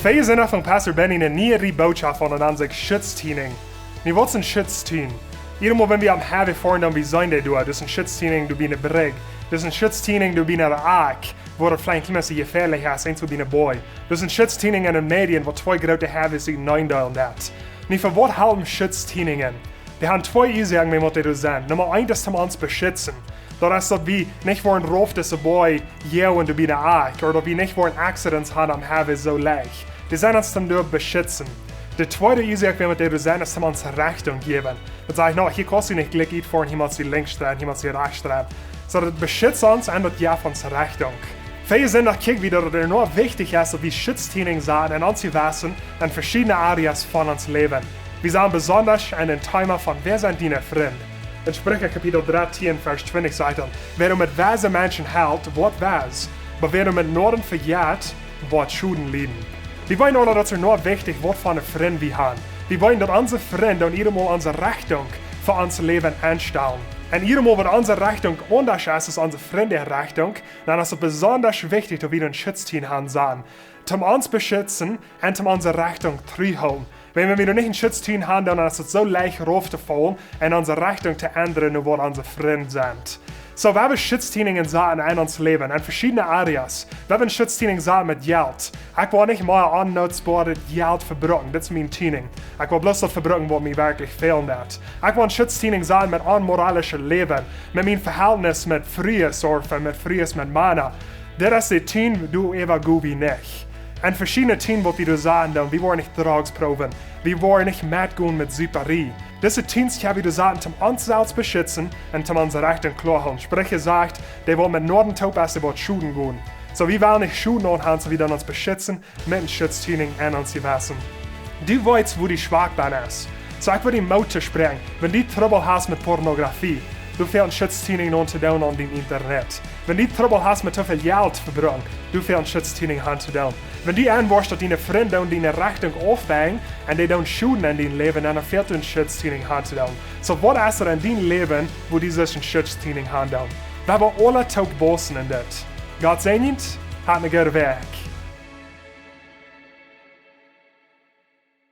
Veel zinnen van Pastor Benny een nieuwe boodschap van aan zich schutztiening. Nu wat is een schutztien? Iedere wenn wir am Haven fahren, dann wie sein die du? Das ist ein Schutztiening, du bist eine Brig. Das ist ein Schutztiening, du bist eine Aak, wo der vielleicht ein bisschen gefährlich ist, eins du bist eine Boy. Das ist ein Schutztiening in den Medien, wo zwei große Haven sich neindeilen dat. Nu für was halten Schutztieningen? Die haben zwei Aussagen, wie wir das sind. Nummer eins, das uns beschützen. Dat is dat we niet voor een roof tussen boy, jou en de binnen aak, of dat we niet voor een accident hebben hebben zo leg. Die zijn ons dan door beschützen. De tweede Ursache, wenn wir das zijn, is ons Richtung geben. Dat zeg ik, nou, hier kost je niet gelijk iets voor iemand die links staat, iemand die rechts staat. So, dat beschützt ons en dat geeft ons Richtung. Veel zijn dat kijk wieder, dat er nur wichtig is dat we Schutztiening zijn en ons wissen in verschiedene areas von ons leven. Wir sind besonders in den Thema von wer sind deine Freunde. In Sprüche Kapitel 13, Vers 20 sagt er, wer mit weise Menschen hält, wird weise, aber wer mit Norden verjährt, wird Schulden leiden. Wir wollen auch, dass es nur wichtig wird von einem Freund wir haben. Wir wollen, dass unsere Freunde und jedemmal unsere Richtung für unser Leben einstellen. Und jedemmal, wenn unsere Richtung anders ist als unsere Freunde Richtung, dann ist es besonders wichtig, dass wir einen Schutzteam haben, um uns beschützen und um unsere Richtung zurückholen. Wenn wir nicht einen Schutzteam haben, dann ist es so leicht raufzufallen und unsere Richtung zu ändern, wo unsere Freunde sind. So, wir haben Schutztieningen in uns Leben, in verschiedenen Areas. Wir haben Schutztieningen mit Geld. Ich will nicht mal unnutzbares Geld verbruiken, das ist mein Tiening. Ich will bloß das verbruiken, was mir wirklich fehlen wird. Ich will Schutztieningen mit unmoralischem Leben, mit meinem Verhältnis mit Fries oder mit Fries mit Mana. Das ist die Tien, du ever gut wie nicht. En verschiedene Tien wat wir sagen, dann wir wollen nicht Drogs proben, wir wollen nicht mitgehen mit Superie. Diese Teens haben wir sagen, um uns selbst beschützen und um unsere Rechte klar haben. Sprich sagt, die wollen mit Norden top als die Schuden gehen. So wir wollen nicht Schuden anhaben, so wir dann uns beschützen mit dem Schutztiening an uns wissen. Du weißt, wo die Schwachbahn ist. So ich würde die Mutter sprechen, wenn du Trouble hast mit Pornografie. Du fährst Schutztiening anzudoen an dem Internet. Wenn du Trouble hast mit zu viel Geld verbringen, du fährst Schutztiening anzudoen. Wenn du anwärst, dass deine Freunde und deine Richtung aufwägen und die dann Schulden in dein Leben, dann fährst du ein Schutztiening anzudoen. So was ist in dein Leben, wo du sich ein Schutztiening andoen? Wir haben alle Tag Bossen in das. Gott segnet, hat einen guten Weg.